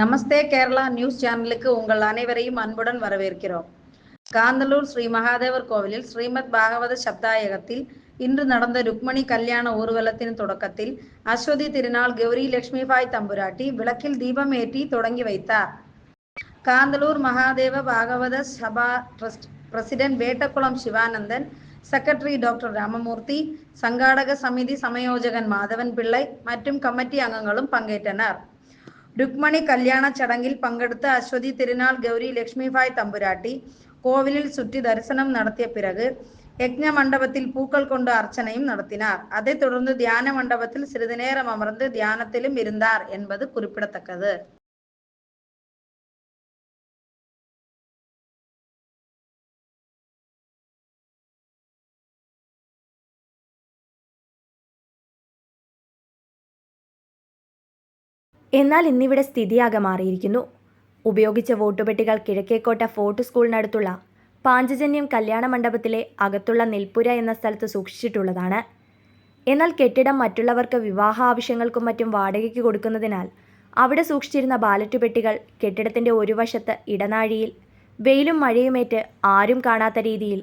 நமஸ்தே Kerala news சேனலுக்கு உங்கள் அனைவரையும் அன்புடன் வரவேற்கிறோம். காந்தலூர் ஸ்ரீ மகாதேவர் கோவிலில் ஸ்ரீமத் பாகவத சப்தாயகத்தில் இன்று நடந்த ருக்மணி கல்யாண ஊர்வலத்தின் தொடக்கத்தில் அஸ்வதி திருநாள் கௌரி லட்சுமிபாய் தம்புராட்டி விளக்கில் தீபம் ஏற்றி தொடங்கி வைத்தார். Kanthalloor Mahadeva Bhagavata Sabha trust president Vettakulam Sivanandan, secretary doctor Ramamurthy, சங்காடக சமிதி சமயோஜகன் மாதவன் பிள்ளை மற்றும் கமிட்டி அங்கங்களும் பங்கேற்றனர். ருக்மணி கல்யாண சடங்கில் பங்கெடுத்த அஸ்வதி திருநாள் கௌரி லட்சுமிபாய் தம்புராட்டி கோவிலில் சுற்றி தரிசனம் நடத்திய பிறகு யக்ஞ மண்டபத்தில் பூக்கள் கொண்டு அர்ச்சனையும் நடத்தினார். அதைத் தொடர்ந்து தியான மண்டபத்தில் சிறிது நேரம் அமர்ந்து தியானத்திலும் இருந்தார் என்பது குறிப்பிடத்தக்கது. എന്നാൽ ഇന്നിവിടെ സ്ഥിതിയാകെ മാറിയിരിക്കുന്നു. ഉപയോഗിച്ച വോട്ടുപെട്ടികൾ കിഴക്കേക്കോട്ട ഫോർട്ട് സ്കൂളിനടുത്തുള്ള പാഞ്ചജന്യം കല്യാണ മണ്ഡപത്തിലെ അകത്തുള്ള നെൽപ്പുര എന്ന സ്ഥലത്ത് സൂക്ഷിച്ചിട്ടുള്ളതാണ്. എന്നാൽ കെട്ടിടം മറ്റുള്ളവർക്ക് വിവാഹ ആവശ്യങ്ങൾക്കും മറ്റും വാടകയ്ക്ക് കൊടുക്കുന്നതിനാൽ അവിടെ സൂക്ഷിച്ചിരുന്ന ബാലറ്റ് പെട്ടികൾ കെട്ടിടത്തിൻ്റെ ഒരു വശത്ത് ഇടനാഴിയിൽ വെയിലും മഴയുമേറ്റ് ആരും കാണാത്ത രീതിയിൽ